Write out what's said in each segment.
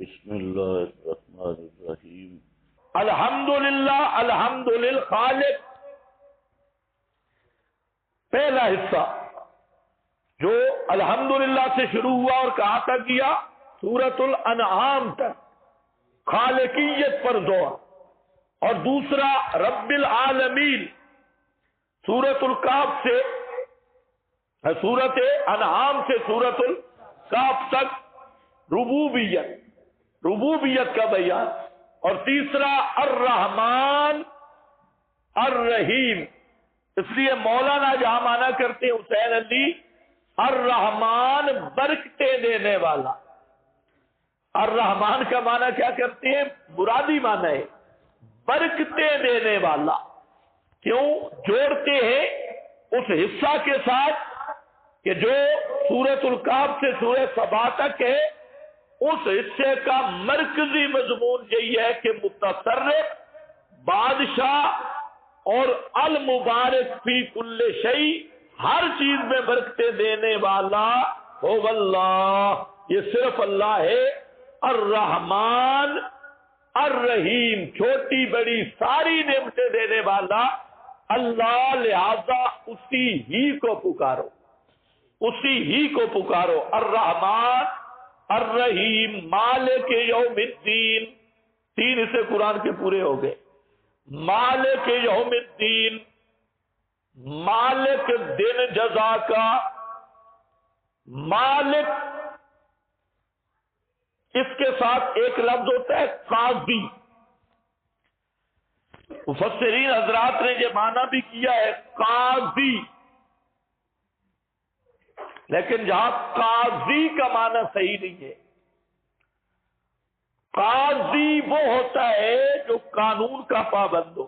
بسم اللہ الرحمن الرحیم الحمدللہ الحمد للخالق. پہلا حصہ جو الحمدللہ سے شروع ہوا اور کہاں تک گیا؟ سورۃ الانعام تک، خالقیت پر زور. اور دوسرا رب العالمین، سورۃ الکہف سے، سورۃ انعام سے سورۃ الکہف تک ربوبیت کا بیان. اور تیسرا الرحمن الرحیم. اس لیے مولانا جہاں مانا کرتے ہیں حسین علی، الرحمن برکتیں دینے والا. الرحمن کا معنی کیا کرتے ہیں؟ مرادی معنی ہے برکتیں دینے والا. کیوں جوڑتے ہیں اس حصہ کے ساتھ کہ جو سورۃ الکہف سے سورہ سبا تک ہے، اس حصے کا مرکزی مضمون یہی ہے کہ متصرف، بادشاہ اور المبارک فی کل شیء، ہر چیز میں برکتیں دینے والا ہو اللہ، یہ صرف اللہ ہے. الرحمن الرحیم، چھوٹی بڑی ساری نعمتیں دینے والا اللہ، لہذا اسی ہی کو پکارو، اسی ہی کو پکارو. الرحمن الرحیم مالک یوم الدین. تین حصے قرآن کے پورے ہو گئے. مالک یوم الدین، مالک دن جزا کا. مالک، اس کے ساتھ ایک لفظ ہوتا ہے قاضی. مفسرین حضرات نے یہ معنی بھی کیا ہے قاضی، لیکن جہاں قاضی کا معنی صحیح نہیں ہے. قاضی وہ ہوتا ہے جو قانون کا پابند ہو.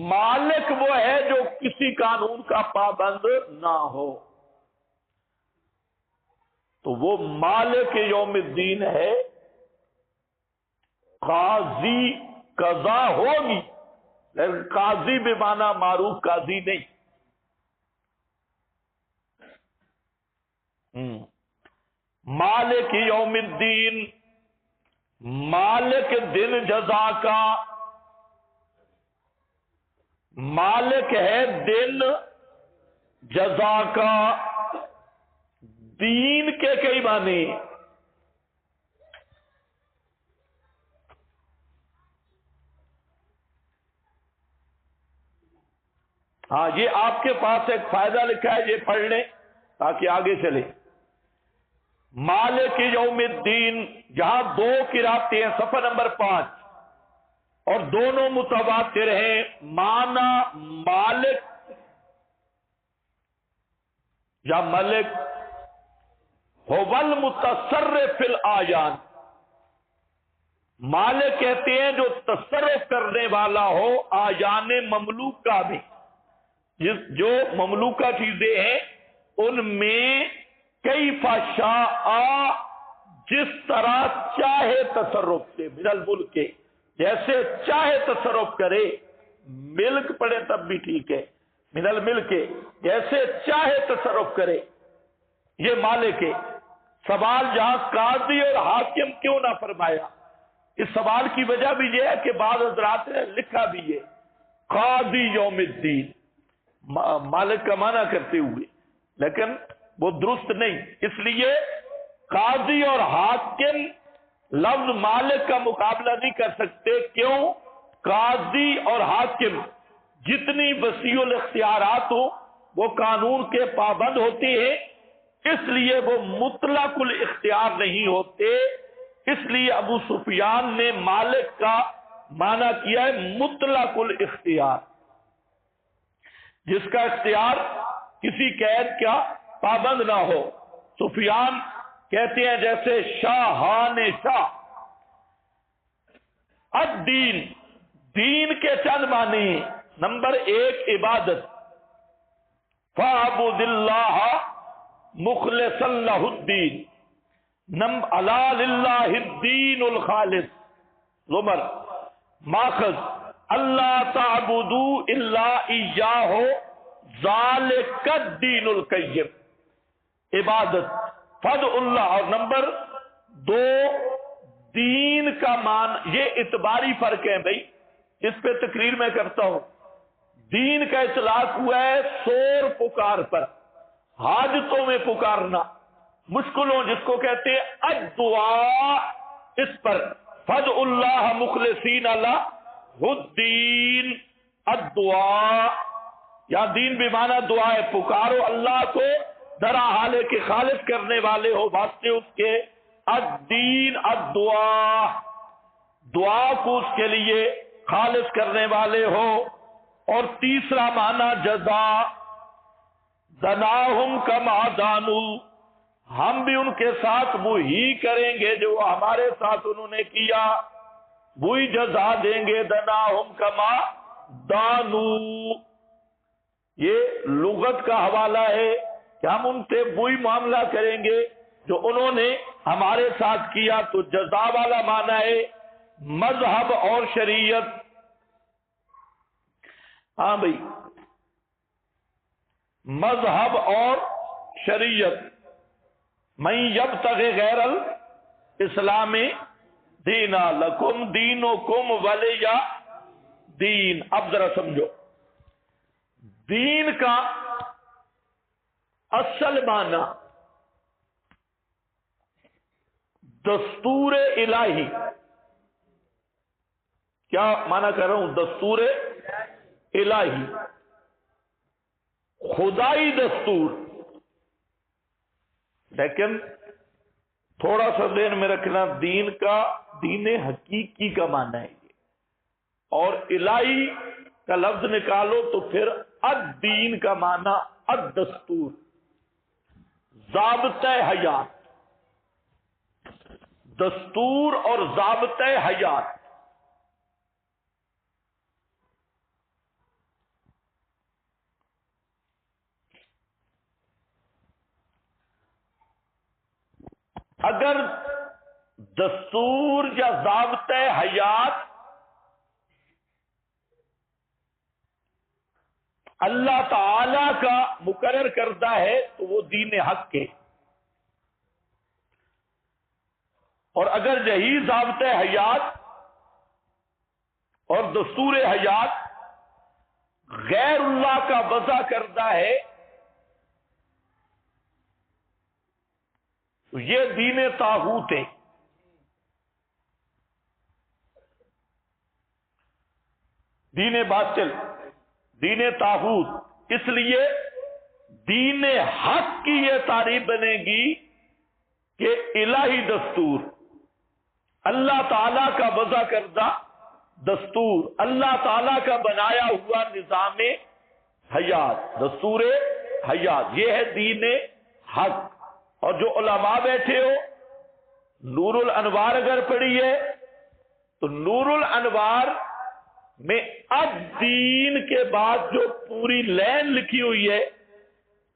مالک وہ ہے جو کسی قانون کا پابند نہ ہو. تو وہ مالک یوم الدین ہے. قاضی قضا ہوگی، لیکن قاضی بے معنی معروف قاضی نہیں. مالک یوم الدین، مالک دن جزا کا. مالک ہے دن جزا کا. دین کے کئی معنی. ہاں، یہ آپ کے پاس ایک فائدہ لکھا ہے، یہ پڑھ لیں تاکہ آگے چلے. مالک یوم الدین، جہاں دو قراتیں ہیں، صفحہ نمبر 5، اور دونوں متواتر ہیں. مانا مالک یا ملک، هو المتصرف فی الاعیان. مالک کہتے ہیں جو تصرف کرنے والا ہو آیان مملوکہ میں، جو مملوکہ چیزیں ہیں ان میں کیف شاء، جس طرح چاہے تصرف سے، من الملک کے، جیسے چاہے تصرف کرے. ملک پڑے تب بھی ٹھیک ہے، من الملک کے، جیسے چاہے تصرف کرے. یہ مالک ہے. سوال جہاں قاضی اور حاکم کیوں نہ فرمایا، اس سوال کی وجہ بھی یہ ہے کہ بعض حضرات نے لکھا بھی ہے قاضی یوم الدین مالک کا معنی کرتے ہوئے، لیکن وہ درست نہیں. اس لیے قاضی اور حاکم لفظ مالک کا مقابلہ نہیں کر سکتے. کیوں؟ قاضی اور حاکم جتنی وسیع الاختیارات ہوں وہ قانون کے پابند ہوتے ہیں، اس لیے وہ مطلق الاختیار نہیں ہوتے. اس لیے ابو سفیان نے مالک کا معنی کیا ہے مطلق الاختیار، جس کا اختیار کسی قید کا پابند نہ ہو. سفیان کہتے ہیں جیسے شاہان شاہ. الدین، دین کے چند معنی ہیں. نمبر 1 عبادت، فاعبد اللہ مخلصا لہ الدین. الا للہ الدین الخالص. زمر، ماخذ اللہ تعبدوا الا ایاہ ذالک الدین القیم. عبادت، فد اللہ، اور نمبر 2 دین کا معنی، یہ اعتباری فرق ہے بھائی، اس پہ تقریر میں کرتا ہوں۔ دین کا اطلاق ہوا ہے سور پکار پر، حاجتوں میں پکارنا، مشکلوں جس کو کہتے ہیں الدعاء، اس پر فد اللہ مخلصین لہ الدین، الدعاء، یا دین بمانا دعا ہے، پکارو اللہ کو درا حال کہ خالص کرنے والے ہو واسطے اس کے، الدین الدعاء، دعا کو اس کے لیے خالص کرنے والے ہو۔ اور تیسرا معنی جزا، دناہم کما دانو، ہم بھی ان کے ساتھ وہی کریں گے جو ہمارے ساتھ انہوں نے کیا، وہی جزا دیں گے، دناہم کما دانو، یہ لغت کا حوالہ ہے کہ ہم ان سے وہی معاملہ کریں گے جو انہوں نے ہمارے ساتھ کیا۔ تو جزا والا معنی ہے مذہب اور شریعت۔ ہاں بھائی، مذہب اور شریعت، من یبتغی غیر الاسلام دینا لکم دینکم ولی دین۔ اب ذرا سمجھو، دین کا اصل معنی دستور الہی، کیا معنی کر رہا ہوں؟ دستور الہی، خدائی دستور۔ لیکن تھوڑا سا ذہن میں رکھنا، دین کا، دین حقیقی کا معنی ہے یہ، اور الہی کا لفظ نکالو تو پھر الدین کا معنی الدستور، ضابطۂ حیات، دستور اور ضابطۂ حیات۔ اگر دستور یا ضابطۂ حیات اللہ تعالی کا مقرر کردہ ہے تو وہ دین حق ہے، اور اگر یہی ضابطۂ حیات اور دستور حیات غیر اللہ کا وضع کردہ ہے تو یہ دین طاغوت ہے۔ دین باطل، دین طاغوت۔ اس لیے دین حق کی یہ تعریف بنے گی کہ الہی دستور، اللہ تعالی کا وضع کردہ دستور، اللہ تعالی کا بنایا ہوا نظام حیات، دستور حیات، یہ ہے دین حق۔ اور جو علماء بیٹھے ہو، نور الانوار اگر پڑھی ہے تو نور الانوار میں الدین کے بعد جو پوری لائن لکھی ہوئی ہے،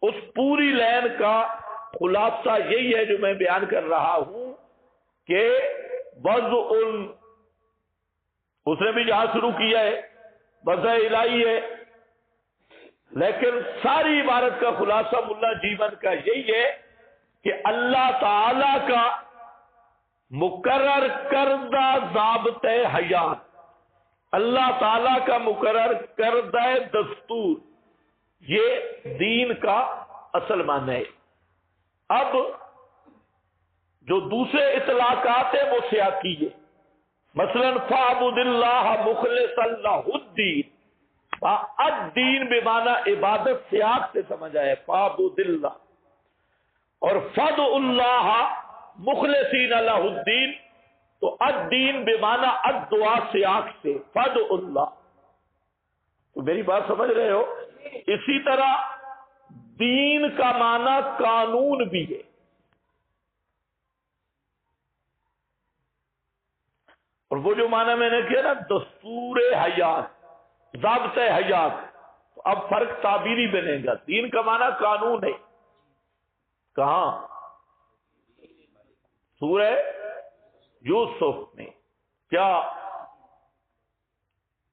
اس پوری لائن کا خلاصہ یہی ہے جو میں بیان کر رہا ہوں کہ وضع، اس نے بھی جہاں شروع کیا ہے وضع الہی ہے، لیکن ساری عبارت کا خلاصہ ملا جیون کا یہی ہے کہ اللہ تعالی کا مقرر کردہ ضابطۂ حیات، اللہ تعالی کا مقرر کردہ دستور، یہ دین کا اصل معنی ہے۔ اب جو دوسرے اطلاقات ہیں وہ سیاقی ہے، مثلا فاعبد اللہ مخلصا لہ الدین، الدین بمعنی عبادت سیاق سے سمجھا ہے، فاعبد اللہ، اور فد اللہ مخلصین لہ الدین تو الدین بمعنی الدعا سیاق سے، فد اللہ۔ تو میری بات سمجھ رہے ہو؟ اسی طرح دین کا معنی قانون بھی ہے، اور وہ جو معنی میں نے کیا نا دستور حیات، ضابطۂ حیات، تو اب فرق تعبیری بنے گا۔ دین کا معنی قانون ہے، کہاں؟ سورہ یوسف میں، کیا؟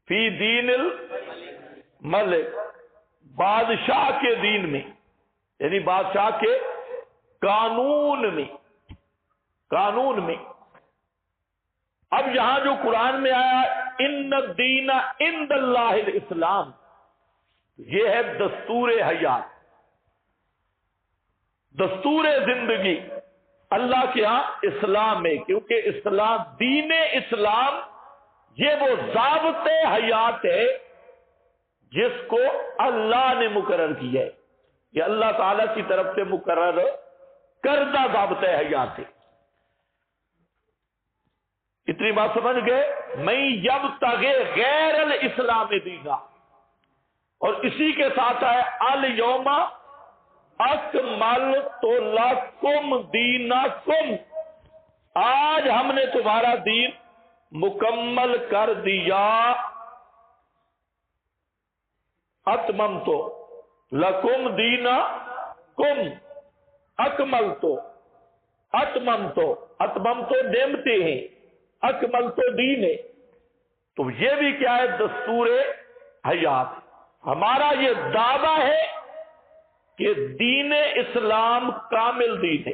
فی دین الملک، بادشاہ کے دین میں، یعنی بادشاہ کے قانون میں اب یہاں جو قرآن میں آیا ان الدین عند اللہ الاسلام، یہ ہے دستور حیات، دستور زندگی اللہ کے ہاں اسلام ہے، کیونکہ اسلام دین اسلام یہ وہ ضابط حیات ہے جس کو اللہ نے مقرر کیا ہے، یہ اللہ تعالی کی طرف سے مقرر کردہ ضابط حیات ہے۔ اتنی بات سمجھ گئے؟ میں یبتغی غیر الاسلام دینا، اور اسی کے ساتھ ہے الیوم اکملت لکم دینکم، آج ہم نے تمہارا دین مکمل کر دیا، اتممت لکم دینکم، اکملت نعمتیں ہیں، اکملت دین ہے، تو یہ بھی کیا ہے؟ دستور حیات۔ ہمارا یہ دعویٰ ہے کہ دین اسلام کامل دین ہے،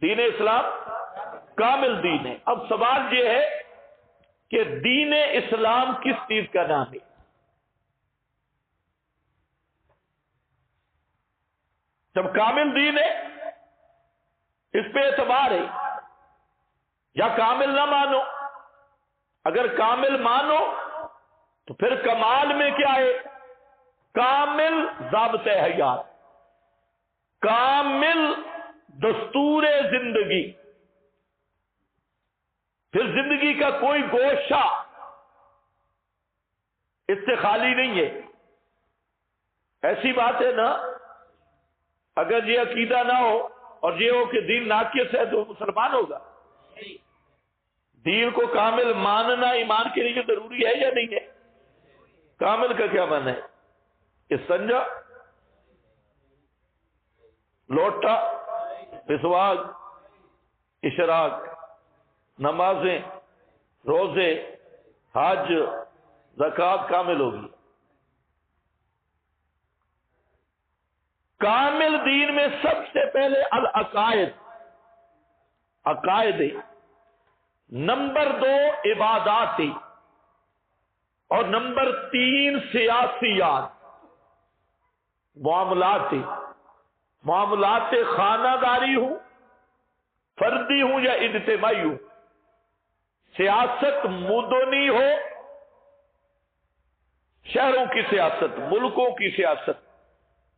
دین اسلام کامل دین ہے۔ اب سوال یہ ہے کہ دین اسلام کس چیز کا نام ہے؟ جب کامل دین ہے اس پہ اعتبار ہے، یا کامل نہ مانو، اگر کامل مانو تو پھر کمال میں کیا ہے؟ کامل ضابط حیات، کامل دستور زندگی، پھر زندگی کا کوئی گوشہ اس سے خالی نہیں ہے۔ ایسی بات ہے نا، اگر یہ عقیدہ نہ ہو اور یہ ہو کہ دین ناقص ہے تو مسلمان ہوگا؟ دین کو کامل ماننا ایمان کے لیے ضروری ہے یا نہیں ہے؟ کامل کا کیا معنی ہے؟ استنجا، لوٹا، مسواک، اشراق، نمازیں، روزے، حج، زکوٰۃ کامل ہوگی۔ کامل دین میں سب سے پہلے العقائد، عقائد، نمبر 2 عبادات، اور نمبر 3 سیاسیات، معاملات خانہ داری ہوں، فردی ہوں یا اجتماعی ہوں، سیاست مدنی ہو، شہروں کی سیاست، ملکوں کی سیاست،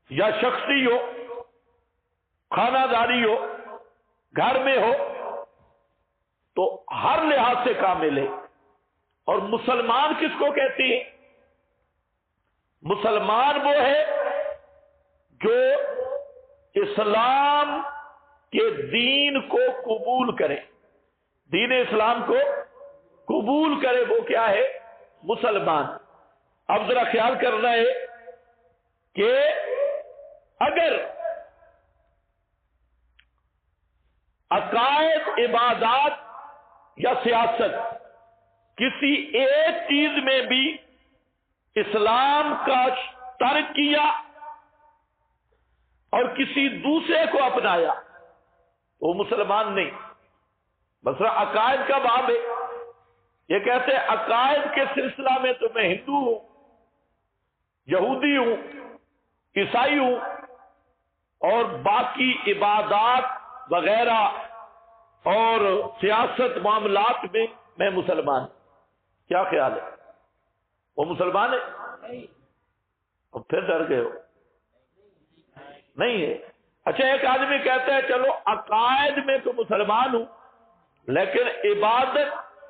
یا شخصی ہو، خانہ داری ہو، گھر میں ہو، تو ہر لحاظ سے کامل ہے۔ اور مسلمان کس کو کہتے ہیں؟ مسلمان وہ ہے جو اسلام کے دین کو قبول کرے، دین اسلام کو قبول کرے، وہ کیا ہے؟ مسلمان۔ اب ذرا خیال کرنا ہے کہ اگر عقائد، عبادات یا سیاست کسی ایک چیز میں بھی اسلام کا ترک کیا اور کسی دوسرے کو اپنایا وہ مسلمان نہیں۔ مثلا عقائد کا باب ہے، یہ کہتے ہیں عقائد کے سلسلہ میں تو میں ہندو ہوں، یہودی ہوں، عیسائی ہوں، اور باقی عبادات وغیرہ اور سیاست معاملات میں مسلمان۔ کیا خیال ہے؟ وہ مسلمان ہے؟ اور پھر ڈر گئے ہو؟ نہیں ہے۔ اچھا، ایک آدمی کہتا ہے چلو عقائد میں تو مسلمان ہوں لیکن عبادت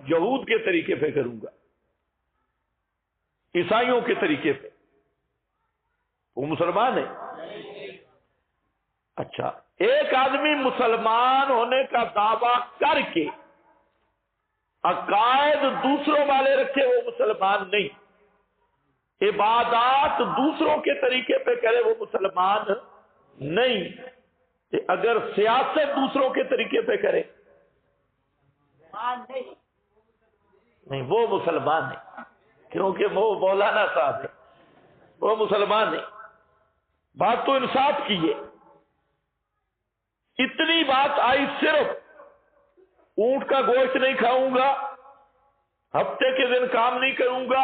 یہود کے طریقے پہ کروں گا، عیسائیوں کے طریقے پہ، وہ مسلمان ہے؟ اچھا، ایک آدمی مسلمان ہونے کا دعویٰ کر کے عقائد دوسروں والے رکھے، وہ مسلمان نہیں۔ عبادات دوسروں کے طریقے پہ کرے، وہ مسلمان نہیں۔ اگر سیاست دوسروں کے طریقے پہ کرے، نہیں، وہ مسلمان نہیں، کیونکہ وہ مولانا صاحب ہے، وہ مسلمان نہیں۔ بات تو انصاف کی ہے۔ اتنی بات آئی صرف اونٹ کا گوشت نہیں کھاؤں گا، ہفتے کے دن کام نہیں کروں گا،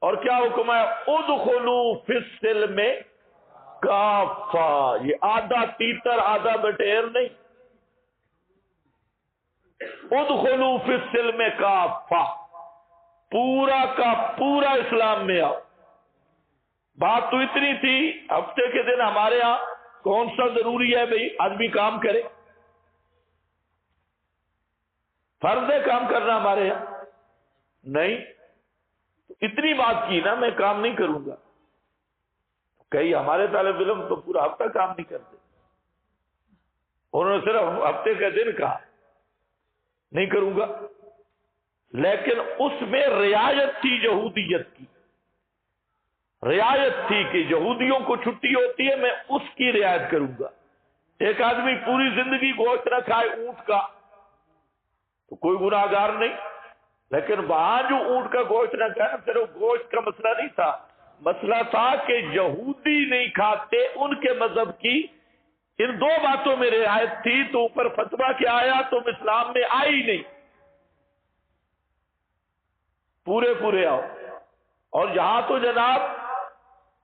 اور کیا حکم ہے؟ ادخلوا فی السلم کافہ، یہ آدھا تیتر آدھا بٹیر نہیں، ادخلوا فی السلم کافہ، پورا کا پورا اسلام میں آؤ۔ بات تو اتنی تھی، ہفتے کے دن ہمارے ہاں کون سا ضروری ہے بھئی آدمی کام کرے؟ فرض ہے کام کرنا ہمارے یہاں؟ نہیں، اتنی بات کی نا میں کام نہیں کروں گا۔ کئی ہمارے طالب علم تو پورا ہفتہ کام نہیں کرتے، انہوں نے صرف ہفتے کا دن کہا نہیں کروں گا، لیکن اس میں رعایت تھی یہودیت کی، رعایت تھی کہ یہودیوں کو چھٹی ہوتی ہے، میں اس کی رعایت کروں گا۔ ایک آدمی پوری زندگی گوشت نہ کھائے اونٹ کا تو کوئی گناہ گار نہیں، لیکن وہاں جو اونٹ کا گوشت نہ کھائے، صرف گوشت کا مسئلہ نہیں تھا، مسئلہ تھا کہ یہودی نہیں کھاتے، ان کے مذہب کی ان دو باتوں میں رعایت تھی، تو اوپر فتویٰ کیا آیا؟ تم اسلام میں آئی نہیں، پورے پورے آؤ۔ اور یہاں تو جناب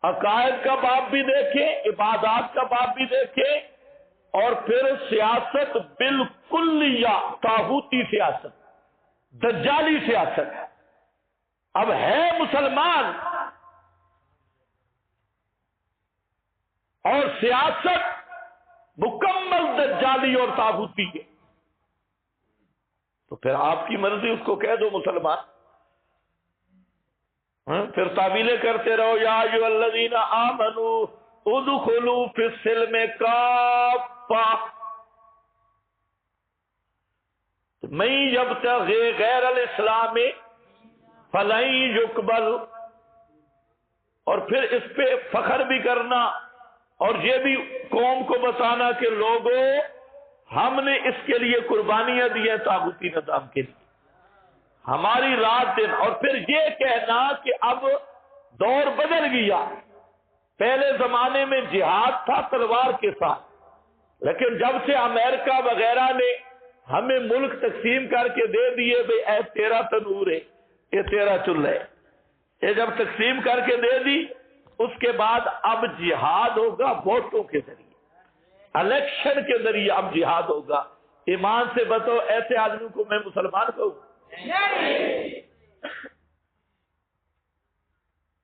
عقائد کا باب بھی دیکھیں، عبادات کا باب بھی دیکھیں، اور پھر سیاست بالکل طاغوتی سیاست، دجالی سیاست۔ اب ہے مسلمان اور سیاست مکمل دجالی اور طاغوتی ہے، تو پھر آپ کی مرضی، اس کو کہہ دو مسلمان۔ پھر تعویلیں کرتے رہو، یا ایھا الذین آمنوا ادخلوا فی السلم کافہ من یبتغی غیر الاسلام فلن یقبل، اور پھر اس پہ فخر بھی کرنا اور یہ بھی قوم کو بتانا کہ لوگوں ہم نے اس کے لیے قربانیاں دی ہیں طاغوتی نظام کے لیے، ہماری رات دن، اور پھر یہ کہنا کہ اب دور بدل گیا، پہلے زمانے میں جہاد تھا تلوار کے ساتھ، لیکن جب سے امریکہ وغیرہ نے ہمیں ملک تقسیم کر کے دے دیے، بھئی اے تیرا تنور ہے، یہ تیرا چولہا ہے، یہ جب تقسیم کر کے دے دی، اس کے بعد اب جہاد ہوگا ووٹوں کے ذریعے، الیکشن کے ذریعے اب جہاد ہوگا۔ ایمان سے بتاؤ ایسے آدمی کو میں مسلمان کہوں؟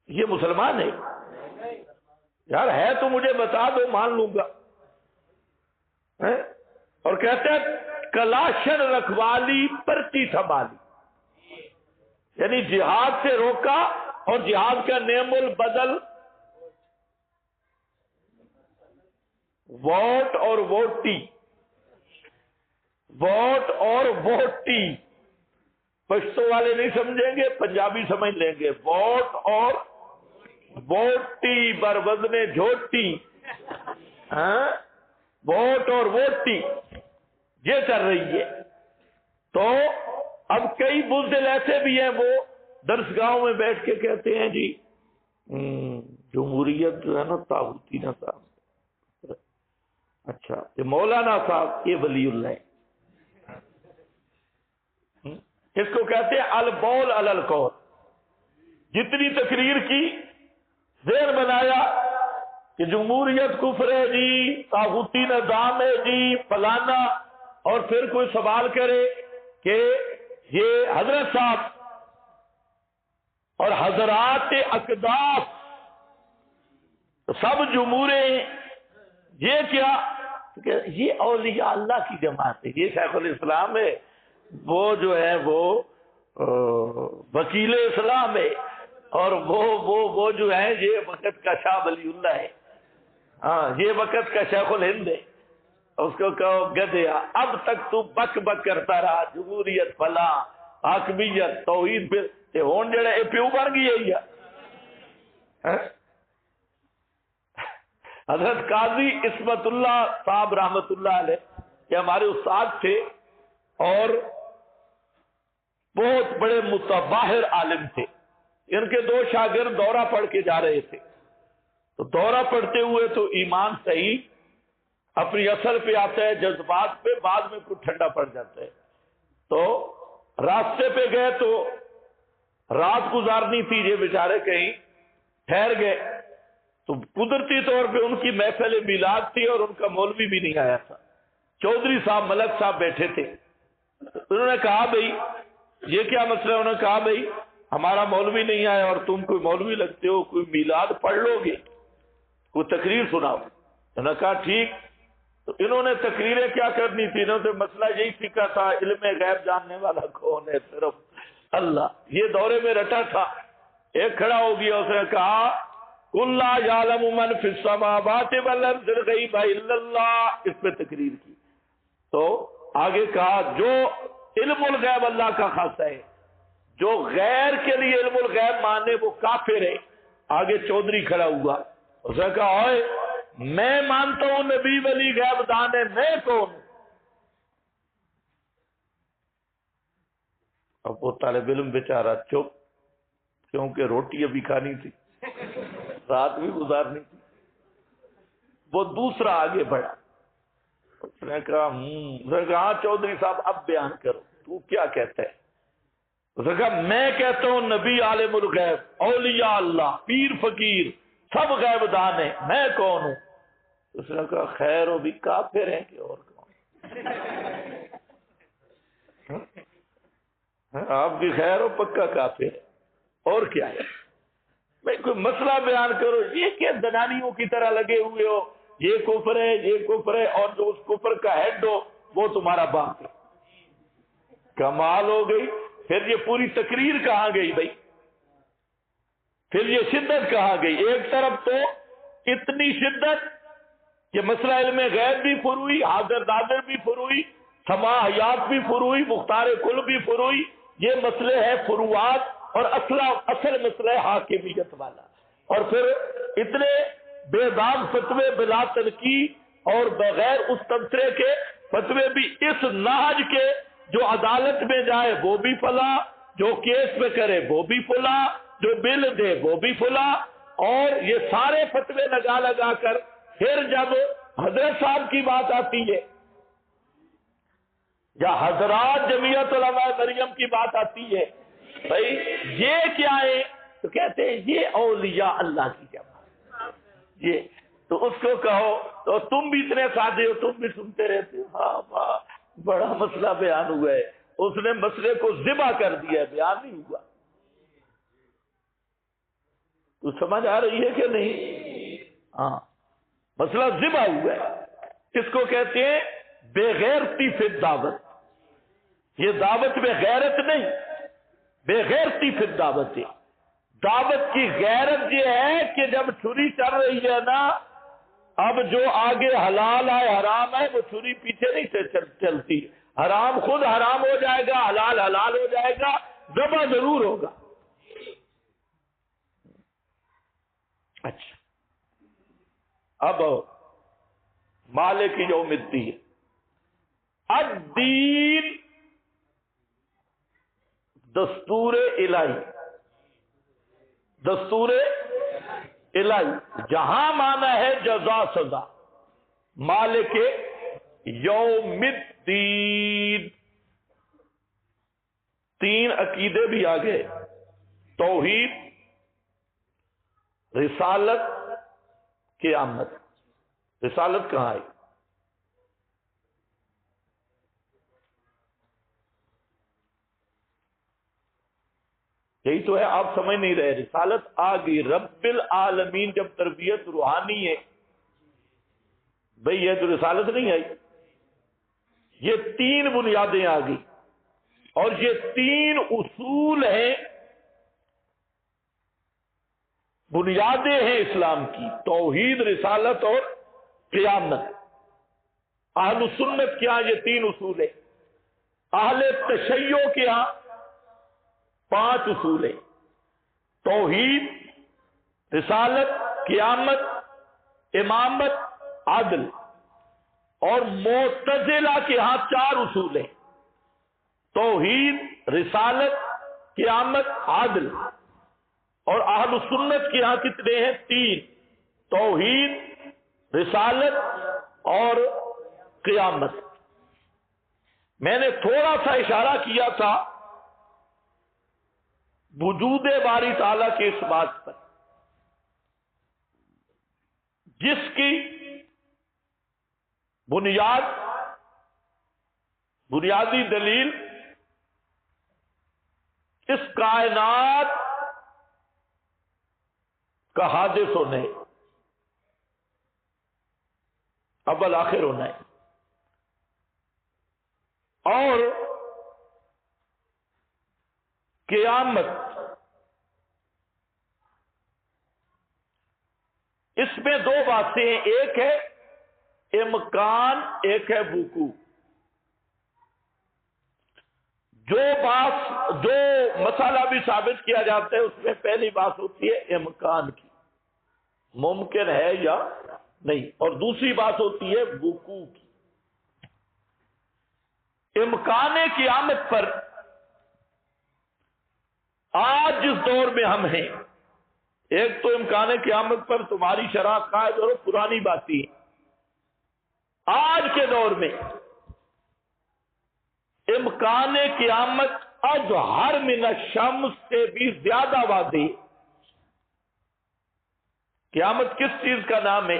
یہ مسلمان ہے یار؟ ہے تو مجھے بتا دو، مان لوں گا۔ اور کہتے ہیں کلاشن رکھوالی پرچی تھمالی، یعنی جہاد سے روکا، اور جہاد کا نعم البدل ووٹ اور ووٹی، ووٹ اور ووٹی، پشتو والے نہیں سمجھیں گے، پنجابی سمجھ لیں گے، ووٹ اور ووٹی بر وزن جھوٹی، ووٹ اور ووٹی یہ کر رہی ہے۔ تو اب کئی بزدل ایسے بھی ہیں، وہ درسگاہوں میں بیٹھ کے کہتے ہیں جی جمہوریت جو ہے نا طاغوتی نظام۔ اچھا، یہ مولانا صاحب یہ ولی اللہ ہے، اس کو کہتے ہیں البول علی القول، جتنی تقریر کی ذہن بنایا کہ جمہوریت کفر ہے جی، طاغوتی نظام ہے جی، فلانا، اور پھر کوئی سوال کرے کہ یہ حضرت صاحب اور حضرات اقداس سب جمہورے ہیں، یہ کیا؟ کہ یہ اولیاء اللہ کی جماعت ہے، یہ شیخ الاسلام ہے، وہ جو ہے وہ وکیل اسلام ہے، اور وہ جو ہے یہ وقت کا شاہ ولی اللہ ہے، ہاں یہ وقت کا شیخ الہند ہے۔ اس کو کہو گدھیا، اب تک تو بک بک کرتا رہا، جمہوریت فلاں حاکمیت توحید، پھر یہ ہون جڑا یہ پیو بن گئی ہے۔ حضرت قاضی عصمت اللہ صاحب رحمت اللہ علیہ یہ ہمارے استاد تھے، اور بہت بڑے متباہر عالم تھے۔ ان کے دو شاگرد دورہ پڑھ کے جا رہے تھے، تو دورہ پڑھتے ہوئے تو ایمان صحیح، اپنی اصل پہ آتا ہے، جذبات پہ، بعد میں کچھ ٹھنڈا پڑ جاتا ہے۔ تو راستے پہ گئے تو رات گزارنی تھی، یہ بیچارے کہیں ٹھہر گئے، تو قدرتی طور پہ ان کی محفل میلاد تھی اور ان کا مولوی بھی نہیں آیا تھا۔ چودھری صاحب ملک صاحب بیٹھے تھے، انہوں نے کہا بھئی یہ کیا مسئلہ ہے؟ انہوں نے کہا بھئی ہمارا مولوی نہیں آیا اور تم کوئی مولوی لگتے ہو، کوئی میلاد پڑھ لو گے، کوئی تقریر سناؤ۔ انہوں نے کہا ٹھیک۔ تو انہوں نے تقریریں کیا کرنی تھی، انہوں نے مسئلہ یہی سیکھا تھا، علم غیب جاننے والا کون ہے؟ صرف اللہ۔ یہ دورے میں رٹا تھا، ایک کھڑا ہو گیا، اس نے کہا قُلْ لَا يَعْلَمُ مَنْ فِي السَّمَاوَاتِ وَالْأَرْضِ الْغَيْبَ إِلَّا اللَّهُ، اس پہ تقریر کی۔ تو آگے کہا جو علم الغیب اللہ کا خاصہ ہے، جو غیر کے لیے علم الغیب مانے وہ کافر ہے۔ آگے چودھری کھڑا ہوا، اس نے کہا اوئے میں مانتا ہوں نبی ولی غیب دان ہے، میں کون ہوں؟ اب وہ طالب علم بیچارہ چپ، کیونکہ روٹی ابھی کھانی تھی، رات بھی گزارنی تھی۔ وہ دوسرا آگے بڑھا، اس نے کہا ہاں چودھری صاحب اب بیان کرو، تو کیا کہتا ہے؟ اس نے کہا میں کہتا ہوں نبی عالم الغیب، اولیاء اللہ، پیر فقیر سب غیب دان ہیں، میں کون ہوں؟ اس نے کہا خیر وہ بھی کافر ہیں کہ اور کون؟ آپ کی خیر ہو، پکا کافر ہے، اور کیا ہے؟ بھائی کوئی مسئلہ بیان کرو، یہ کہ دنانیوں کی طرح لگے ہوئے ہو، یہ کفر ہے، یہ کفر ہے، اور جو اس کفر کا ہیڈ ہو وہ تمہارا باپ ہے۔ کمال ہو گئی۔ پھر یہ پوری تقریر کہاں گئی بھائی؟ پھر یہ شدت کہاں گئی؟ ایک طرف تو اتنی شدت کہ مسئلہ علم غیب بھی فروئی، حاضر ناظر بھی فروئی، سما حیات بھی فروئی، مختار کل بھی فروئی، یہ مسئلے ہیں فروعات، اور اصل مسئلہ ہے حاکمیت والا۔ اور پھر اتنے بے داغ فتوے بلا تنقید اور بغیر اس تبصرے کے فتوے بھی، اس نہج کے جو عدالت میں جائے وہ بھی فلاں، جو کیس میں کرے وہ بھی فلاں، جو بل دے وہ بھی فلاں، اور یہ سارے فتوے لگا لگا کر پھر جب حضرت صاحب کی بات آتی ہے یا حضرات جمعیت علماء مریم کی بات آتی ہے، بھائی یہ کیا ہے؟ تو کہتے ہیں یہ اولیاء اللہ کی جماعت۔ یہ تو اس کو کہو تو تم بھی اتنے سادے ہو، تم بھی سنتے رہتے ہو، ہاں واہ بڑا مسئلہ بیان ہوا ہے، اس نے مسئلے کو ذبح کر دیا ہے، بیان نہیں ہوا۔ تو سمجھ آ رہی ہے کہ نہیں؟ ہاں مسئلہ ذبح ہوا ہے۔ اس کو کہتے ہیں بے غیرتی فی الدعوت۔ یہ دعوت میں غیرت نہیں، بے غیرتی فی الدعوت ہے۔ دعوت کی غیرت یہ ہے کہ جب چھری چل رہی ہے نا، اب جو آگے حلال ہے حرام ہے وہ چھری پیچھے نہیں چلتی، حرام خود حرام ہو جائے گا، حلال حلال ہو جائے گا، ذبح ضرور ہوگا۔ اچھا اب مالک یوم الدین، الدین دستور الہی، دستور الہی جہاں مانا ہے جزا سزا، مالک یوم الدین۔ تین عقیدے بھی آ گئے، توحید، رسالت، قیامت۔ رسالت کہاں آئی؟ یہی تو ہے، آپ سمجھ نہیں رہے۔ رسالت آ گئی، رب العالمین جب تربیت روحانی ہے بھئی، یہ تو رسالت نہیں آئی۔ یہ تین بنیادیں آ گئی، اور یہ تین اصول ہیں، بنیادیں ہیں اسلام کی، توحید، رسالت اور قیامت۔ اہل سنت کے ہاں یہ تین اصول ہیں، اہل تشیع کے ہاں 5 اصول ہیں، توحید، رسالت، قیامت، امامت، عدل۔ اور معتزلہ کے ہاں 4 اصول ہیں، توحید، رسالت، قیامت، عدل۔ اور اہل سنت کے ہاں کتنے ہیں؟ 3، توحید، رسالت اور قیامت. میں نے تھوڑا سا اشارہ کیا تھا وجود باری تعالیٰ کے اس بات پر، جس کی بنیادی دلیل اس کائنات کا حادث ہونا ہے، اول آخر ہونا ہے، اور قیامت. اس میں دو باتیں ہیں، ایک ہے امکان، ایک ہے وقوع. جو مسئلہ بھی ثابت کیا جاتا ہے اس میں پہلی بات ہوتی ہے امکان کی، ممکن ہے یا نہیں، اور دوسری بات ہوتی ہے وقوع کی. امکان قیامت پر آج جس دور میں ہم ہیں، ایک تو امکان قیامت پر تمہاری شرح قائد اور پرانی باتیں، آج کے دور میں امکان قیامت اظہر من الشمس سے بھی زیادہ واضح. قیامت کس چیز کا نام ہے؟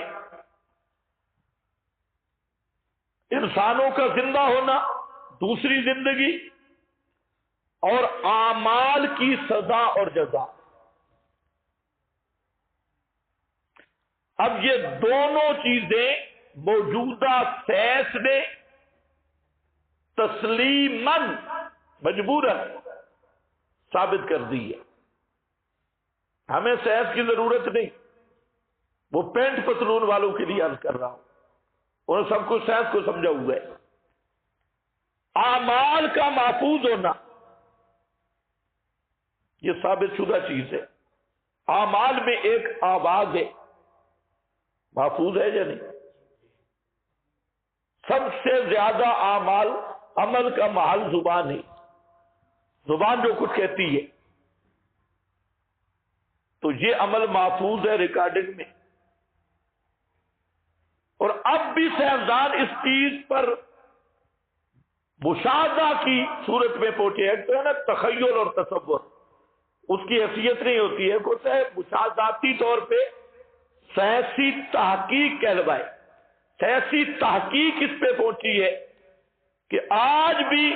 انسانوں کا زندہ ہونا، دوسری زندگی، اور اعمال کی سزا اور جزا. اب یہ دونوں چیزیں موجودہ سائنس نے تسلیماً مجبوراً ثابت کر دی ہے. ہمیں سائنس کی ضرورت نہیں، وہ پینٹ پتلون والوں کے لیے عرض کر رہا ہوں، انہوں سب کچھ سائنس کو سمجھا ہوا ہے. اعمال کا محفوظ ہونا یہ ثابت شدہ چیز ہے. اعمال میں ایک آواز ہے، محفوظ ہے یا نہیں؟ سب سے زیادہ اعمال عمل کا محل زبان ہے، زبان جو کچھ کہتی ہے، تو یہ عمل محفوظ ہے ریکارڈنگ میں. اور اب بھی سائنسدان اس چیز پر مشاہدہ کی صورت میں پہنچے ہیں. تو ہے نا تخیل اور تصور، اس کی حیثیت نہیں ہوتی ہے، کوئی ہے مشاہداتی طور پہ سائنسی تحقیق کہلوائے. سائنسی تحقیق اس پہ پہنچی ہے کہ آج بھی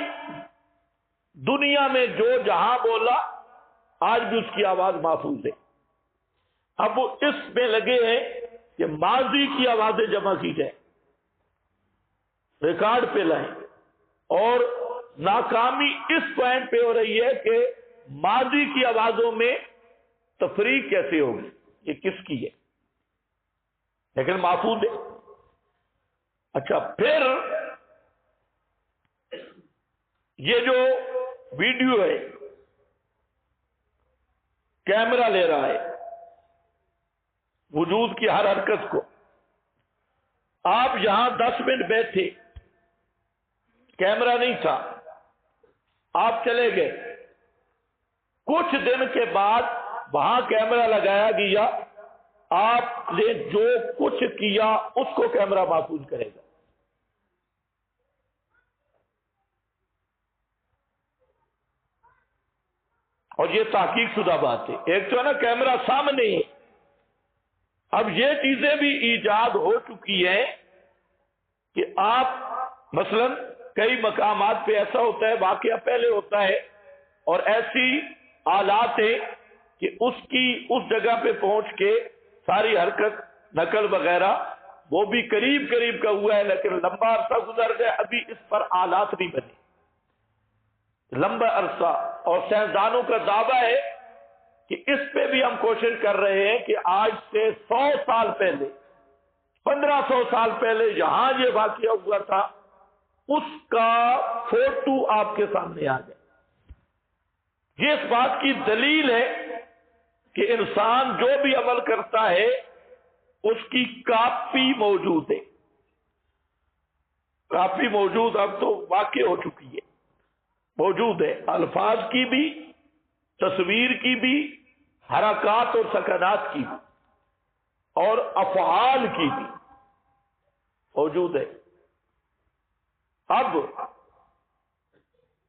دنیا میں جو جہاں بولا آج بھی اس کی آواز محفوظ ہے. اب وہ اس میں لگے ہیں کہ ماضی کی آوازیں جمع کی جائیں، ریکارڈ پہ لائیں، اور ناکامی اس پوائنٹ پہ ہو رہی ہے کہ ماضی کی آوازوں میں تفریق کیسے ہوگی، یہ کس کی ہے، لیکن محفوظ ہے. اچھا، پھر یہ جو ویڈیو ہے، کیمرہ لے رہا ہے وجود کی ہر حرکت کو. آپ یہاں 10 منٹ بیٹھے، کیمرہ نہیں تھا، آپ چلے گئے، کچھ دن کے بعد وہاں کیمرہ لگایا گیا، آپ نے جو کچھ کیا اس کو کیمرہ محفوظ کرے گا. اور یہ تحقیق شدہ بات ہے. ایک تو ہے نا کیمرہ سامنے ہے، اب یہ چیزیں بھی ایجاد ہو چکی ہیں کہ آپ مثلا کئی مقامات پہ ایسا ہوتا ہے، واقعہ پہلے ہوتا ہے، اور ایسی آلات ہیں کہ اس جگہ پہ پہنچ کے ساری حرکت نقل وغیرہ وہ بھی قریب کا ہوا ہے، لیکن لمبا عرصہ گزر گیا، ابھی اس پر آلات نہیں بنے، لمبا عرصہ. اور سائنسدانوں کا دعویٰ ہے کہ اس پہ بھی ہم کوشش کر رہے ہیں کہ آج سے 100 سال پہلے، 1500 سال پہلے جہاں یہ واقعہ ہوا تھا اس کا فوٹو آپ کے سامنے آ جائے. یہ اس بات کی دلیل ہے کہ انسان جو بھی عمل کرتا ہے اس کی کاپی موجود ہے. کاپی موجود اب تو واقع ہو چکی ہے، موجود ہے، الفاظ کی بھی، تصویر کی بھی، حرکات اور سکنات کی بھی، اور افعال کی بھی. موجود ہے. اب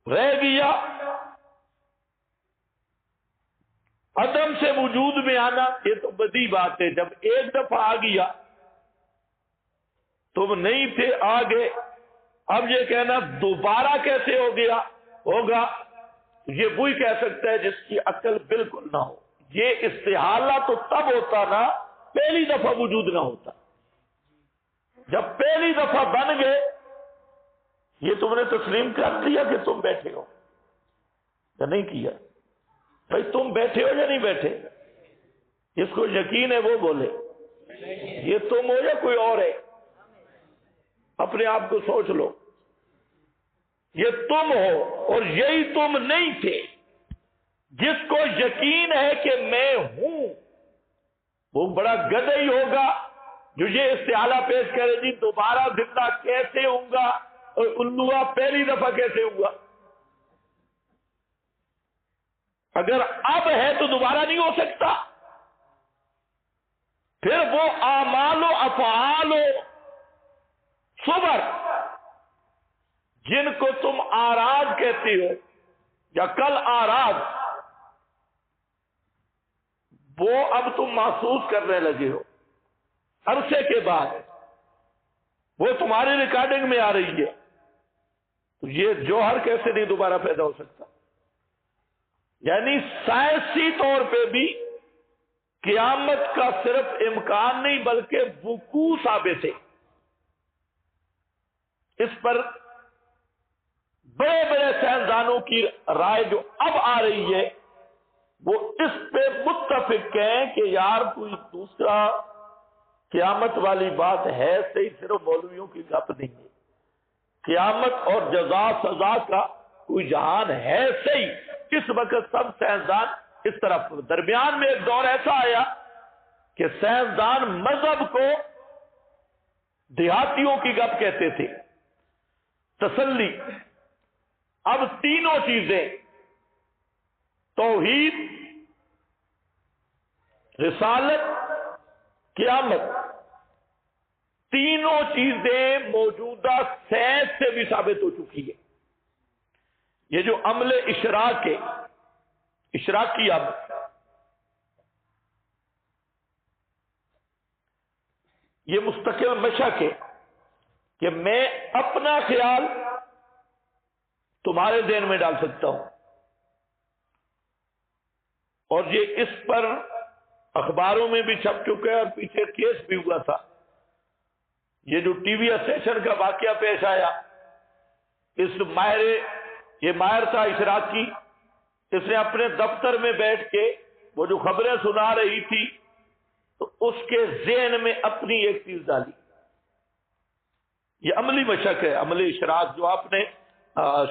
رہ گیا عدم سے وجود میں آنا. یہ تو بڑی بات ہے. جب ایک دفعہ آ گیا تم نہیں تھے، آ گئے. اب یہ کہنا دوبارہ کیسے ہو گیا ہوگا، یہ وہی کہہ سکتا ہے جس کی عقل بالکل نہ ہو. یہ استحالہ تو تب ہوتا نا پہلی دفعہ وجود نہ ہوتا. جب پہلی دفعہ بن گئے، یہ تم نے تسلیم کر دیا کہ تم بیٹھے ہو یا نہیں کیا؟ بھائی تم بیٹھے ہو یا نہیں بیٹھے؟ جس کو یقین ہے وہ بولے. یہ تم ہو یا کوئی اور ہے؟ اپنے آپ کو سوچ لو. یہ تم ہو اور یہی تم نہیں تھے. جس کو یقین ہے کہ میں ہوں وہ بڑا گدھئی ہوگا جو یہ استحالہ پیش کرے جی دوبارہ زندہ کیسے ہوں گا اور الوا پہلی دفعہ کیسے ہوا. اگر اب ہے تو دوبارہ نہیں ہو سکتا. پھر وہ اعمال و افعال و صبر جن کو تم آراز کہتے ہو یا کل آراز، وہ اب تم محسوس کرنے لگے ہو عرصے کے بعد، وہ تمہاری ریکارڈنگ میں آ رہی ہے. تو یہ جوہر کیسے نہیں دوبارہ پیدا ہو سکتا؟ یعنی سائنسی طور پہ بھی قیامت کا صرف امکان نہیں بلکہ وقوع ثابت ہے. اس پر بڑے بڑے سائنسدانوں کی رائے جو اب آ رہی ہے وہ اس پہ متفق ہیں کہ یار کوئی دوسرا قیامت والی بات ہے صحیح، صرف مولویوں کی گپ نہیں ہے. قیامت اور جزا سزا کا کوئی جہان ہے صحیح. اس وقت سب سائنسدان اس طرف. درمیان میں ایک دور ایسا آیا کہ سائنسدان مذہب کو دیہاتیوں کی گپ کہتے تھے. تسلی. اب تینوں چیزیں توحید، رسالت، قیامت، تینوں چیزیں موجودہ سائنس سے بھی ثابت ہو چکی ہے. یہ جو عمل اشراق ہے، اشراقی اب یہ مستقل مشق ہے کہ میں اپنا خیال تمہارے ذہن میں ڈال سکتا ہوں. اور یہ اس پر اخباروں میں بھی چھپ چکا ہے اور پیچھے کیس بھی ہوا تھا. یہ جو ٹی وی اسٹیشن کا واقعہ پیش آیا، اس یہ ماہر تھا اشراقی، اس نے اپنے دفتر میں بیٹھ کے وہ جو خبریں سنا رہی تھی تو اس کے ذہن میں اپنی ایک چیز ڈالی. یہ عملی مشق ہے، عملی اشراق جو آپ نے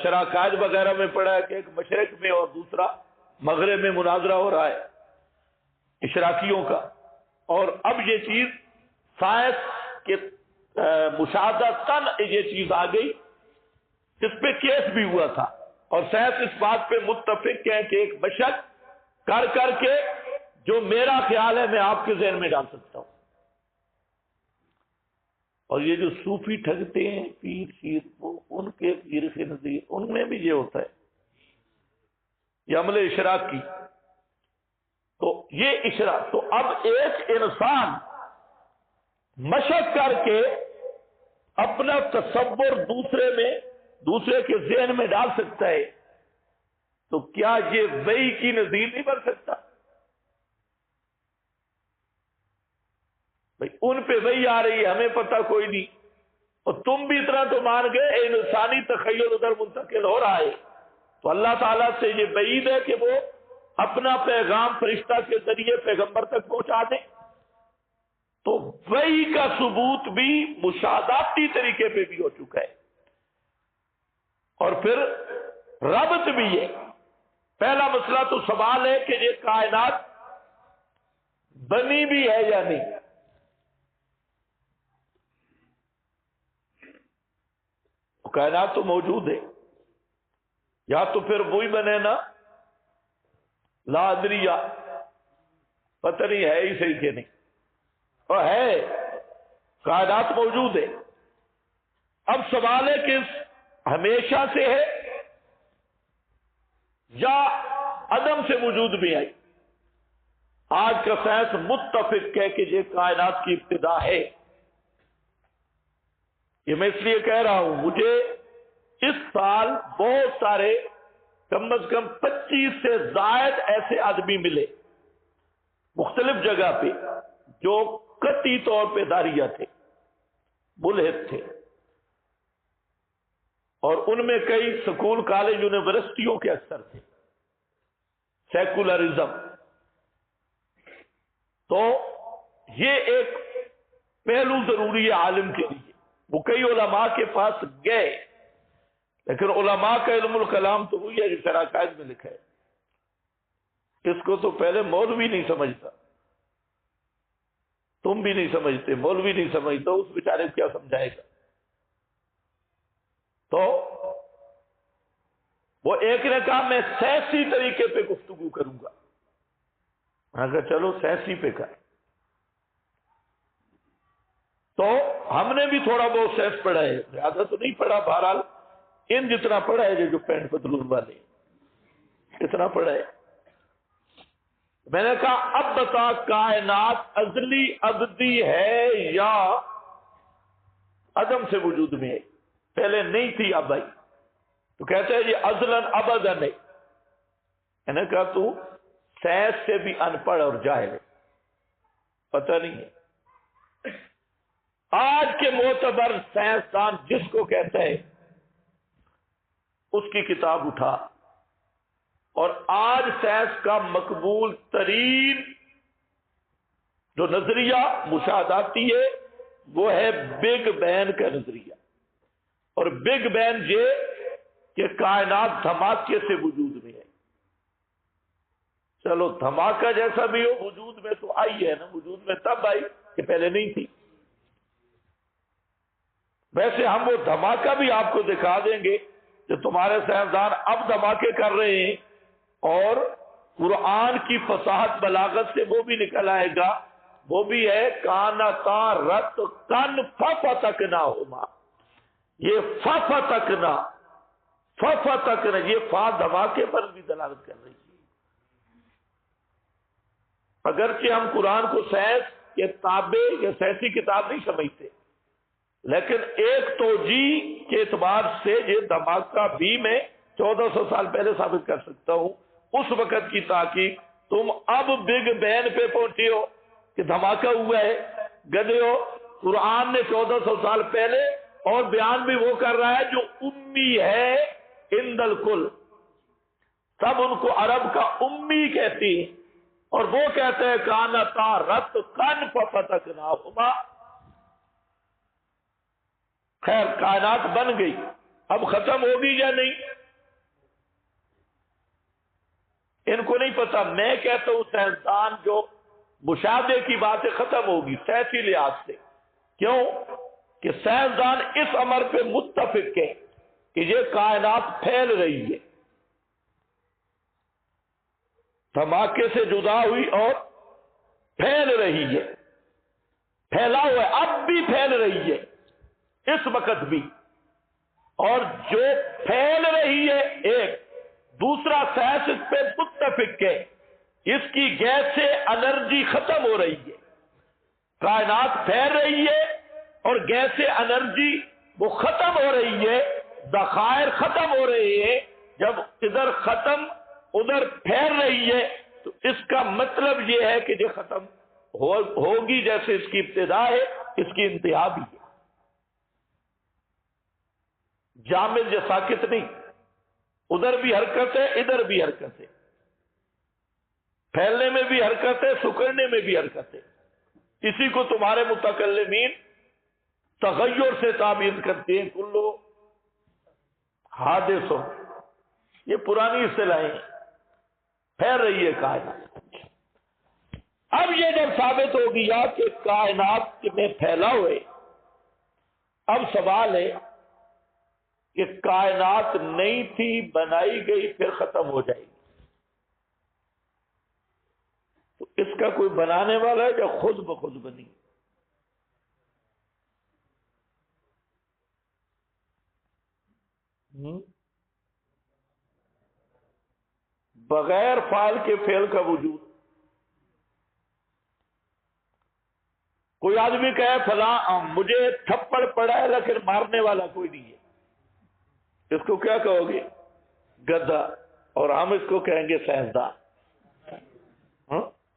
شراکات وغیرہ میں پڑھا ہے کہ ایک مشرق میں اور دوسرا مغرب میں مناظرہ ہو رہا ہے اشراقیوں کا. اور اب یہ چیز سائنس کے مشاہدہ تن یہ چیز آ گئی. اس پہ کیس بھی ہوا تھا اور سائنس اس بات پہ متفق ہے کہ ایک مشق کر کر کے جو میرا خیال ہے میں آپ کے ذہن میں ڈال سکتا ہوں. اور یہ جو صوفی ٹھگتے ہیں پیر شیر، وہ ان کے پیر کے نظیر ان میں بھی یہ ہوتا ہے، یہ عمل اشراق کی. تو یہ اشراق. تو اب ایک انسان مشق کر کے اپنا تصور دوسرے کے ذہن میں ڈال سکتا ہے، تو کیا یہ وحی کی نظیر نہیں بن سکتا؟ بھائی ان پہ وحی آ رہی ہے، ہمیں پتہ کوئی نہیں، اور تم بھی اتنا تو مان گئے انسانی تخیل ادھر منتقل ہو رہا ہے. تو اللہ تعالیٰ سے یہ بعید ہے کہ وہ اپنا پیغام فرشتہ کے ذریعے پیغمبر تک پہنچا دیں. تو وحی کا ثبوت بھی مشاہداتی طریقے پہ بھی ہو چکا ہے. اور پھر ربط بھی ہے. پہلا مسئلہ تو سوال ہے کہ یہ کائنات بنی بھی ہے یا نہیں. کائنات تو موجود ہے، یا تو پھر وہی بنے نا لا ادریہ، پتہ نہیں ہے ہی صحیح کہ نہیں. اور ہے کائنات موجود ہے، اب سوال ہے کہ ہمیشہ سے ہے یا عدم سے وجود میں آئی؟ آج کا سائنس متفق ہے کہ یہ کائنات کی ابتدا ہے. یہ میں اس لیے کہہ رہا ہوں، مجھے اس سال بہت سارے کم از کم 25 سے زائد ایسے آدمی ملے مختلف جگہ پہ جو قطعی طور پہ داریہ تھے، ملحد تھے، اور ان میں کئی سکول کالج یونیورسٹیوں کے اکثر تھے، سیکولرزم. تو یہ ایک پہلو ضروری ہے عالم کے لیے. وہ کئی علماء کے پاس گئے، لیکن علماء کا علم الکلام تو وہی ہے جو شرح قائد میں لکھا ہے. اس کو تو پہلے مولوی نہیں سمجھتا، تم بھی نہیں سمجھتے، مولوی نہیں سمجھتا، اس بیچارے کو کیا سمجھائے گا؟ تو وہ ایک نے کہا میں سیاسی طریقے پہ گفتگو کروں گا. میں کہا چلو سیاسی پہ کر. تو ہم نے بھی تھوڑا بہت سیس پڑھا ہے، زیادہ تو نہیں پڑھا، بہرحال ان جتنا پڑھا ہے جو پینٹ پتلون والے اتنا پڑھا ہے. میں نے کہا اب بتا کائنات ازلی ابدی ہے یا عدم سے وجود میں ہے؟ پہلے نہیں تھی اب آئی. تو کہتے ہیں یہ ازلن ابدا نہیں. میں نے کہا تو سائنس سے بھی ان پڑھ اور جاہل ہے، پتہ نہیں ہے. آج کے معتبر سائنسدان جس کو کہتا ہے اس کی کتاب اٹھا، اور آج سائنس کا مقبول ترین جو نظریہ مشاہداتی ہے وہ ہے بگ بینگ کا نظریہ. اور بگ بینگ یہ کہ کائنات دھماکے سے وجود میں ہے. چلو دھماکہ جیسا بھی ہو، وجود میں تو آئی ہے نا. وجود میں تب آئی کہ پہلے نہیں تھی. ویسے ہم وہ دھماکہ بھی آپ کو دکھا دیں گے کہ تمہارے سائنسدان اب دھماکے کر رہے ہیں، اور قرآن کی فصاحت بلاغت سے وہ بھی نکل آئے گا. وہ بھی ہے کانتا رت کن ففتکنا ہوما. یہ ففتکنا یہ فا دھماکے پر بھی دلالت کر رہی ہے. اگرچہ ہم قرآن کو سائنس کے تابع یا سائنسی کتاب نہیں سمجھتے، لیکن ایک توجیہ کے اعتبار سے یہ دھماکہ بھی میں 1400 سال پہلے ثابت کر سکتا ہوں. اس وقت کی تحقیق. تم اب بگ بین پہ پہنچے ہو کہ دھماکہ ہوا ہے، گدے ہو. قرآن نے 1400 سال پہلے، اور بیان بھی وہ کر رہا ہے جو امی ہے عند الکل. سب ان کو عرب کا امی کہتی ہیں، اور وہ کہتے ہیں کانتا رت کن ففتکناہما. خیر کائنات بن گئی، اب ختم ہوگی یا نہیں ان کو نہیں پتا. میں کہتا ہوں سائنسدان جو مشاہدے کی باتیں ختم ہوگی سیاسی لحاظ سے. کیوں کہ سائنسدان اس امر پہ متفق ہے کہ یہ کائنات پھیل رہی ہے، دھماکے سے جدا ہوئی اور پھیل رہی ہے. پھیلا ہوا ہے، اب بھی پھیل رہی ہے، اس وقت بھی. اور جو پھیل رہی ہے ایک دوسرا سائنس اس پہ متفق ہے، اس کی گیس سے انرجی ختم ہو رہی ہے. کائنات پھیل رہی ہے اور گیس سے انرجی وہ ختم ہو رہی ہے، ذخائر ختم ہو رہے ہیں. جب ادھر ختم ادھر پھیل رہی ہے تو اس کا مطلب یہ ہے کہ یہ ختم ہوگی. جیسے اس کی ابتدا ہے اس کی انتہا بھی ہے. جامد یا ساکت نہیں، ادھر بھی حرکت ہے ادھر بھی حرکت ہے، پھیلنے میں بھی حرکت ہے سکڑنے میں بھی حرکت ہے. اسی کو تمہارے متکلمین تغیر سے تعبیر کرتے ہیں. کلو حادث، یہ پرانی اصطلاحیں ہیں. پھیل رہی ہے کائنات. اب یہ جب ثابت ہو گیا کہ کائنات میں پھیلا ہوئے، اب سوال ہے کہ کائنات نہیں تھی، بنائی گئی، پھر ختم ہو جائے گی. تو اس کا کوئی بنانے والا ہے یا خود بخود بنی؟ بغیر فاعل کے فعل کا وجود. کوئی آدمی کہے فلاں مجھے تھپڑ پڑا ہے لیکن مارنے والا کوئی نہیں ہے، اس کو کیا کہو گے؟ گدھا. اور ہم اس کو کہیں گے سائنسدان.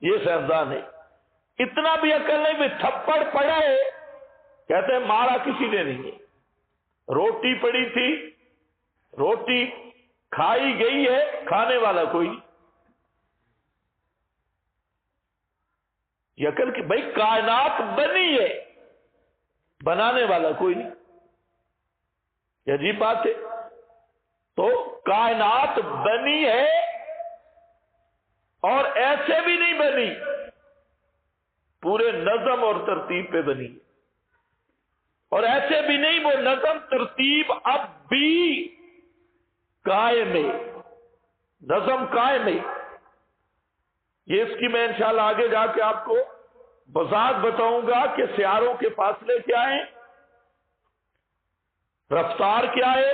یہ سائنسدان ہے. اتنا بھی عقل نہیں بھی تھپڑ پڑا ہے، کہتے ہیں مارا کسی نے نہیں ہے. روٹی پڑی تھی، روٹی کھائی گئی ہے، کھانے والا کوئی نہیں. یہ عقل کہ بھائی کائنات بنی ہے، بنانے والا کوئی نہیں. یہ عجیب بات ہے. تو کائنات بنی ہے اور ایسے بھی نہیں بنی، پورے نظم اور ترتیب پہ بنی. اور ایسے بھی نہیں، وہ نظم ترتیب اب بھی قائم ہے، نظم قائم ہے. یہ اس کی میں انشاءاللہ آگے جا کے آپ کو وضاحت بتاؤں گا کہ سیاروں کے فاصلے کیا ہیں، رفتار کیا ہے،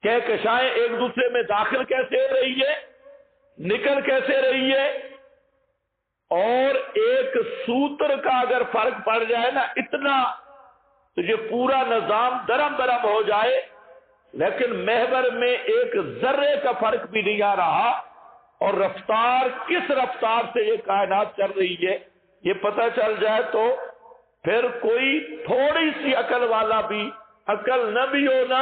کہکشائیں ایک دوسرے میں داخل کیسے ہو رہی ہے، نکل کیسے رہی ہے. اور ایک سوتر کا اگر فرق پڑ جائے نا اتنا، تو یہ پورا نظام درم برم ہو جائے. لیکن محور میں ایک ذرے کا فرق بھی نہیں آ رہا، اور رفتار کس رفتار سے یہ کائنات چل رہی ہے یہ پتہ چل جائے تو پھر کوئی تھوڑی سی عقل والا بھی، عقل نہ بھی ہونا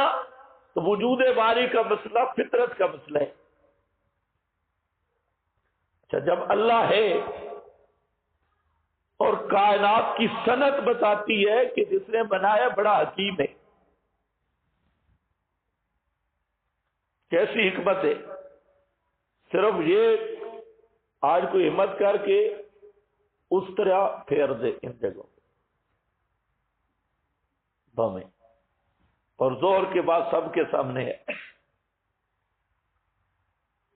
تو وجود باری کا مسئلہ فطرت کا مسئلہ ہے. اچھا، جب اللہ ہے اور کائنات کی صنعت بتاتی ہے کہ جس نے بنایا بڑا حکیم ہے، کیسی حکمت ہے. صرف یہ آج کوئی ہمت کر کے اس طرح پھیر دے ان جگہوں بمیں، اور زہر کے بعد سب کے سامنے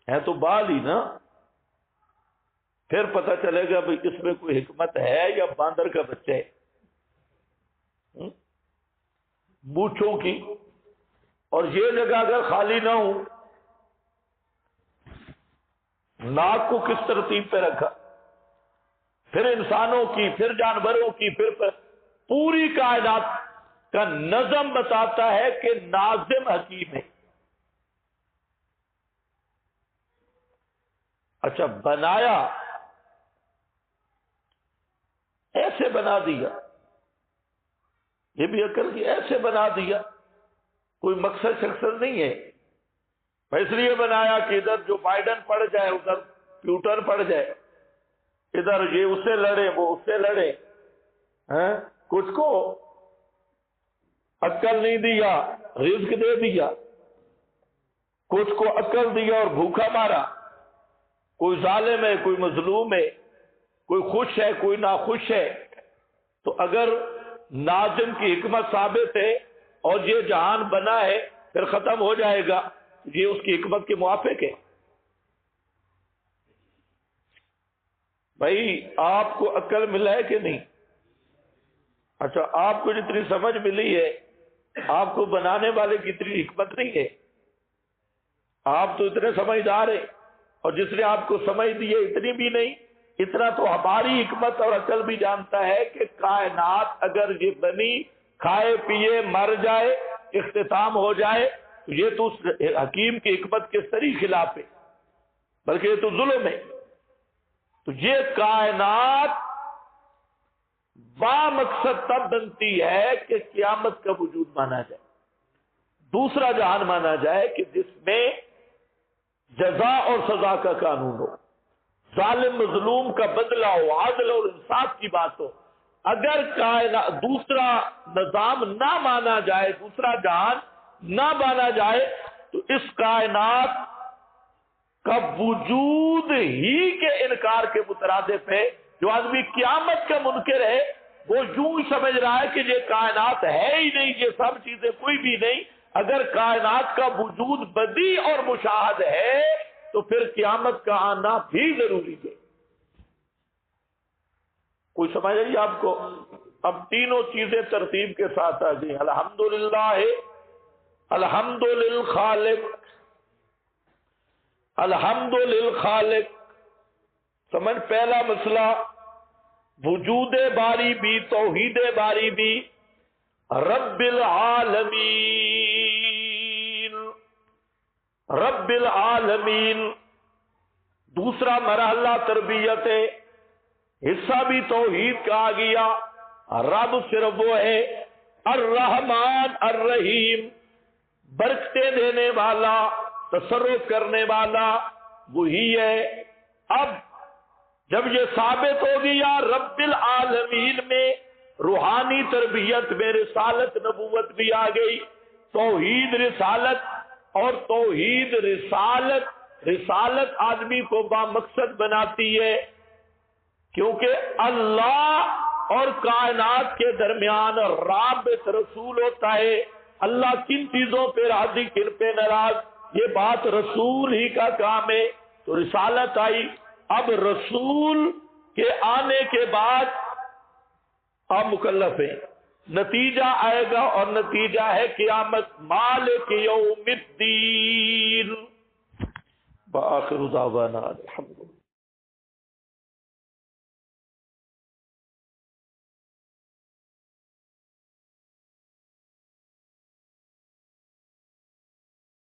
ہے تو بال ہی نا، پھر پتہ چلے گا بھئی اس میں کوئی حکمت ہے یا باندر کا بچہ ہے. مونچھوں کی، اور یہ جگہ اگر خالی نہ ہو، ناک کو کس ترتیب پہ رکھا، پھر انسانوں کی، پھر جانوروں کی، پھر پوری کائنات کا نظم بتاتا ہے کہ ناظم حکیم ہے. اچھا، بنایا ایسے بنا دیا، یہ بھی عقل کی، ایسے بنا دیا، کوئی مقصد شخص نہیں ہے. اس لیے بنایا کہ ادھر جو بائیڈن پڑ جائے ادھر پیوٹن پڑ جائے، ادھر یہ اس سے لڑے وہ اس سے لڑے. کچھ کو عقل نہیں دیا، رزق دے دیا. کچھ کو عقل دیا اور بھوکا مارا. کوئی ظالم ہے، کوئی مظلوم ہے، کوئی خوش ہے، کوئی ناخوش ہے. تو اگر ناظم کی حکمت ثابت ہے اور یہ جہان بنا ہے پھر ختم ہو جائے گا، یہ اس کی حکمت کے موافق ہے. بھائی آپ کو عقل ملا ہے کہ نہیں؟ اچھا، آپ کو جتنی سمجھ ملی ہے، آپ کو بنانے والے کی اتنی حکمت نہیں ہے. آپ تو اتنے سمجھدار ہیں، اور جس نے آپ کو سمجھ دی ہے اتنی بھی نہیں. اتنا تو ہماری حکمت اور عقل بھی جانتا ہے کہ کائنات اگر یہ بنی، کھائے پیے مر جائے، اختتام ہو جائے، تو یہ تو اس حکیم کی حکمت کے سری خلاف ہے، بلکہ یہ تو ظلم ہے. تو یہ کائنات با مقصد تب بنتی ہے کہ قیامت کا وجود مانا جائے، دوسرا جہان مانا جائے کہ جس میں جزا اور سزا کا قانون ہو، ظالم مظلوم کا بدلہ ہو، عدل اور انصاف کی بات ہو. اگر کائنات دوسرا نظام نہ مانا جائے، دوسرا جہان نہ مانا جائے، تو اس کائنات کا وجود ہی کے انکار کے مترادف ہے. جو آدمی قیامت کا منکر ہے وہ یوں سمجھ رہا ہے کہ یہ کائنات ہے ہی نہیں، یہ سب چیزیں کوئی بھی نہیں. اگر کائنات کا وجود بدی اور مشاہد ہے تو پھر قیامت کا آنا بھی ضروری ہے. کوئی سمجھ رہی آپ کو؟ اب تینوں چیزیں ترتیب کے ساتھ آ گئی. الحمدللہ الحمد للخالق، الحمد للخالق، سمجھ پہلا مسئلہ وجود باری بھی توحید باری بھی رب العالمین، رب العالمین۔ دوسرا مرحلہ تربیت ہے، حصہ بھی توحید کا آ گیا، رب صرف وہ ہے الرحمن الرحیم، برکتیں دینے والا، تصرف کرنے والا وہی ہے۔ اب جب یہ ثابت ہو گیا رب العالمین میں، روحانی تربیت میں رسالت نبوت بھی آ گئی، توحید رسالت، اور توحید رسالت آدمی کو بامقصد بناتی ہے، کیونکہ اللہ اور کائنات کے درمیان رابط رسول ہوتا ہے۔ اللہ کن چیزوں پہ راضی کن پہ ناراض، یہ بات رسول ہی کا کام ہے، تو رسالت آئی۔ اب رسول کے آنے کے بعد آپ مکلف ہیں، نتیجہ آئے گا، اور نتیجہ ہے قیامت، مالک یوم الدین۔ بآخر دعوانا الحمد